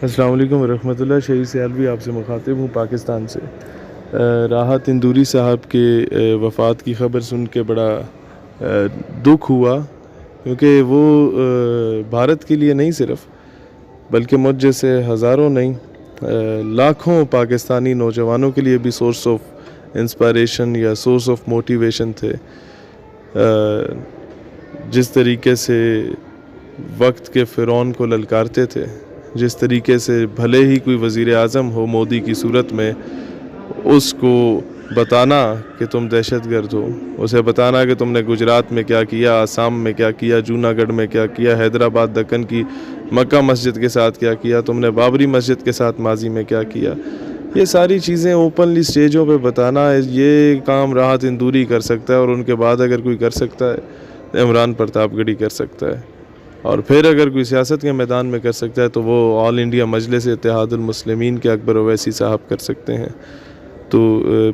السلام علیکم ورحمۃ اللہ. شہید سیالوی آپ سے مخاطب ہوں پاکستان سے. راحت اندوری صاحب کے وفات کی خبر سن کے بڑا دکھ ہوا، کیونکہ وہ بھارت کے لیے نہیں صرف بلکہ مجھ جیسے ہزاروں نہیں لاکھوں پاکستانی نوجوانوں کے لیے بھی سورس آف انسپائریشن یا سورس آف موٹیویشن تھے. جس طریقے سے وقت کے فرعون کو للکارتے تھے، جس طریقے سے بھلے ہی کوئی وزیر اعظم ہو مودی کی صورت میں، اس کو بتانا کہ تم دہشت گرد ہو، اسے بتانا کہ تم نے گجرات میں کیا کیا، آسام میں کیا کیا، جوناگڑھ میں کیا کیا، حیدرآباد دکن کی مکہ مسجد کے ساتھ کیا کیا، تم نے بابری مسجد کے ساتھ ماضی میں کیا کیا، یہ ساری چیزیں اوپنلی سٹیجوں پہ بتانا، یہ کام راحت اندوری کر سکتا ہے. اور ان کے بعد اگر کوئی کر سکتا ہے تو عمران پرتاپ گڑھی کر سکتا ہے. اور پھر اگر کوئی سیاست کے میدان میں کر سکتا ہے تو وہ آل انڈیا مجلس اتحاد المسلمین کے اکبر اویسی صاحب کر سکتے ہیں. تو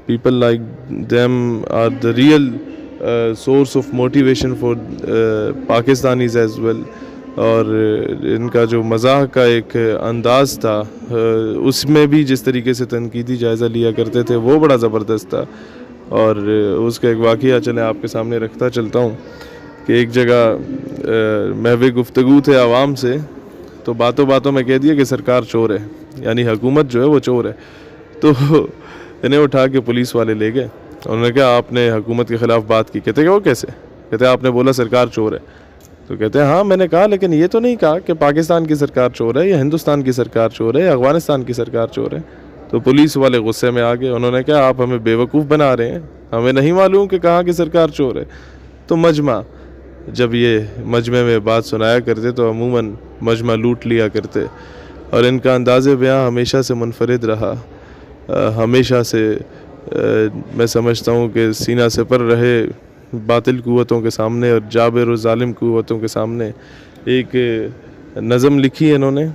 people like them are the real source of motivation for Pakistanis as well. اور ان کا جو مزاح کا ایک انداز تھا، اس میں بھی جس طریقے سے تنقیدی جائزہ لیا کرتے تھے وہ بڑا زبردست تھا. اور اس کا ایک واقعہ چلیں آپ کے سامنے رکھتا چلتا ہوں کہ ایک جگہ محو گفتگو تھے عوام سے، تو باتوں باتوں میں کہہ دیا کہ سرکار چور ہے، یعنی حکومت جو ہے وہ چور ہے. تو انہیں اٹھا کے پولیس والے لے گئے. انہوں نے کہا آپ نے حکومت کے خلاف بات کی. کہتے کہ وہ کیسے؟ کہتے آپ نے بولا سرکار چور ہے. تو کہتے ہیں ہاں میں نے کہا، لیکن یہ تو نہیں کہا کہ پاکستان کی سرکار چور ہے یا ہندوستان کی سرکار چور ہے یا افغانستان کی سرکار چور ہے. تو پولیس والے غصے میں آ گئے. انہوں نے کہا آپ ہمیں بیوقوف بنا رہے ہیں، ہمیں نہیں معلوم کہ کہاں کی سرکار چور ہے. تو جب یہ مجمع میں بات سنایا کرتے تو عموماً مجمع لوٹ لیا کرتے. اور ان کا انداز بیاں ہمیشہ سے منفرد رہا، ہمیشہ سے میں سمجھتا ہوں کہ سینہ سپر رہے باطل قوتوں کے سامنے اور جابر و ظالم قوتوں کے سامنے. ایک نظم لکھی ہے انہوں نے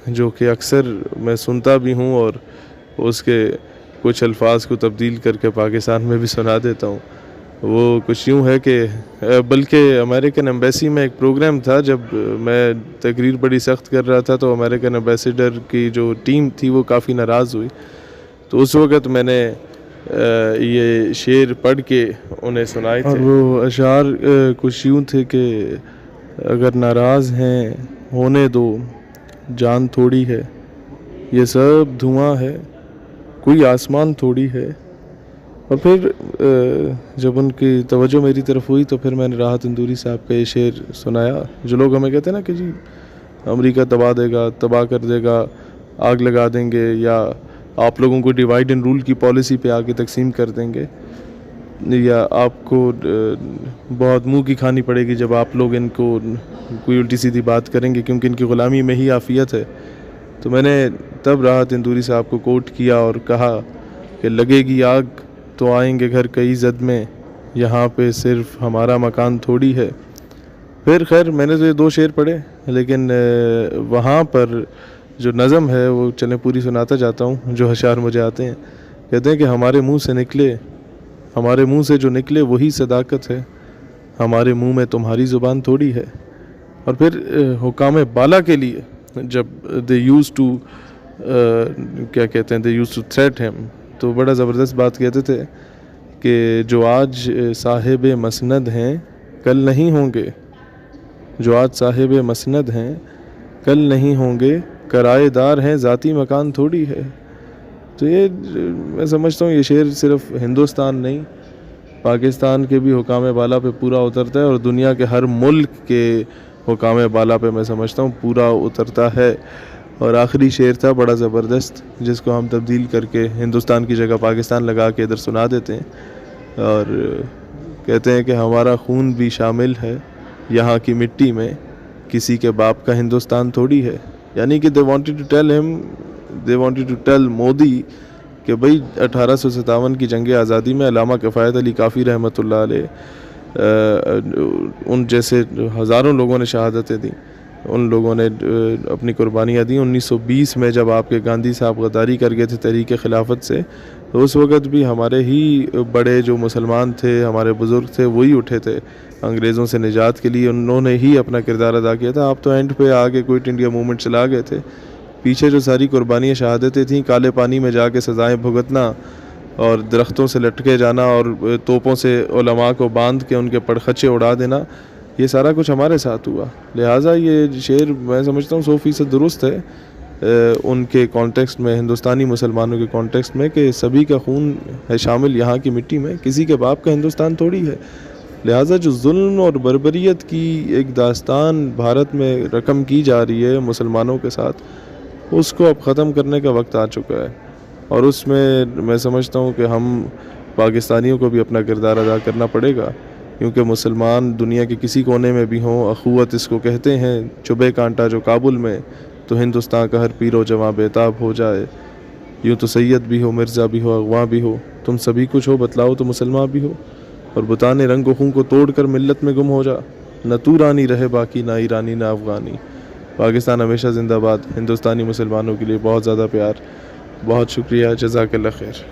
جو کہ اکثر میں سنتا بھی ہوں اور اس کے کچھ الفاظ کو تبدیل کر کے پاکستان میں بھی سنا دیتا ہوں. وہ کچھ یوں ہے کہ بلکہ امریکن ایمبیسی میں ایک پروگرام تھا، جب میں تقریر بڑی سخت کر رہا تھا تو امریکن ایمبیسیڈر کی جو ٹیم تھی وہ کافی ناراض ہوئی. تو اس وقت میں نے یہ شعر پڑھ کے انہیں سنائے تھے. اور وہ اشعار کچھ یوں تھے کہ اگر ناراض ہیں ہونے دو، جان تھوڑی ہے، یہ سب دھواں ہے، کوئی آسمان تھوڑی ہے. اور پھر جب ان کی توجہ میری طرف ہوئی تو پھر میں نے راحت اندوری صاحب کا یہ شعر سنایا. جو لوگ ہمیں کہتے ہیں نا کہ جی امریکہ تباہ دے گا، تباہ کر دے گا، آگ لگا دیں گے، یا آپ لوگوں کو ڈیوائڈ اینڈ رول کی پالیسی پہ آگے تقسیم کر دیں گے، یا آپ کو بہت منہ کی کھانی پڑے گی جب آپ لوگ ان کو کوئی الٹی سیدھی بات کریں گے، کیونکہ ان کی غلامی میں ہی عافیت ہے. تو میں نے تب راحت اندوری صاحب کو کوٹ کیا اور کہا کہ لگے گی آگ تو آئیں گے گھر کئی زد میں، یہاں پہ صرف ہمارا مکان تھوڑی ہے. پھر خیر میں نے تو یہ 2 شعر پڑھے، لیکن وہاں پر جو نظم ہے وہ چلیں پوری سناتا جاتا ہوں جو اشعار مجھے آتے ہیں. کہتے ہیں کہ ہمارے منہ سے جو نکلے وہی صداقت ہے، ہمارے منہ میں تمہاری زبان تھوڑی ہے. اور پھر حکام بالا کے لیے جب they used to threat him، تو بڑا زبردست بات کہتے تھے کہ جو آج صاحب مسند ہیں کل نہیں ہوں گے، جو آج صاحب مسند ہیں کل نہیں ہوں گے، کرائے دار ہیں ذاتی مکان تھوڑی ہے. تو یہ میں سمجھتا ہوں یہ شعر صرف ہندوستان نہیں، پاکستان کے بھی حکام بالا پہ پورا اترتا ہے، اور دنیا کے ہر ملک کے حکام بالا پہ میں سمجھتا ہوں پورا اترتا ہے. اور آخری شعر تھا بڑا زبردست جس کو ہم تبدیل کر کے ہندوستان کی جگہ پاکستان لگا کے ادھر سنا دیتے ہیں، اور کہتے ہیں کہ ہمارا خون بھی شامل ہے یہاں کی مٹی میں، کسی کے باپ کا ہندوستان تھوڑی ہے. یعنی کہ they wanted to tell Modi کہ بھئی 1857 کی جنگ آزادی میں علامہ کفایت علی کافی رحمۃ اللہ علیہ، ان جیسے ہزاروں لوگوں نے شہادتیں دیں، ان لوگوں نے اپنی قربانیاں دیں. 1920 میں جب آپ کے گاندھی صاحب غداری کر گئے تھے تحریک خلافت سے، تو اس وقت بھی ہمارے ہی بڑے جو مسلمان تھے، ہمارے بزرگ تھے، وہی اٹھے تھے انگریزوں سے نجات کے لیے. انہوں نے ہی اپنا کردار ادا کیا تھا. آپ تو اینڈ پہ آگے کوئٹ انڈیا موومنٹ چلا گئے تھے، پیچھے جو ساری قربانیاں شہادتیں تھیں، کالے پانی میں جا کے سزائیں بھگتنا اور درختوں سے لٹکے جانا اور توپوں سے علماء کو باندھ کے ان کے پڑخچے اڑا دینا، یہ سارا کچھ ہمارے ساتھ ہوا. لہٰذا یہ شعر میں سمجھتا ہوں 100% درست ہے ان کے کانٹیکسٹ میں، ہندوستانی مسلمانوں کے کانٹیکسٹ میں، کہ سبھی کا خون ہے شامل یہاں کی مٹی میں، کسی کے باپ کا ہندوستان تھوڑی ہے. لہٰذا جو ظلم اور بربریت کی ایک داستان بھارت میں رقم کی جا رہی ہے مسلمانوں کے ساتھ، اس کو اب ختم کرنے کا وقت آ چکا ہے. اور اس میں سمجھتا ہوں کہ ہم پاکستانیوں کو بھی اپنا کردار ادا کرنا پڑے گا، کیونکہ مسلمان دنیا کے کسی کونے میں بھی ہوں، اخوت اس کو کہتے ہیں. چبھے کانٹا جو کابل میں، تو ہندوستان کا ہر پیر و جواں بےتاب ہو جائے. یوں تو سید بھی ہو، مرزا بھی ہو، اغواں بھی ہو، تم سبھی کچھ ہو، بتلاؤ تو مسلمان بھی ہو. اور بتانے رنگ و خون کو توڑ کر ملت میں گم ہو جا، نہ تو رانی رہے باقی، نہ ایرانی نہ افغانی. پاکستان ہمیشہ زندہ باد. ہندوستانی مسلمانوں کے لیے بہت زیادہ پیار. بہت شکریہ. جزاک اللہ خیر.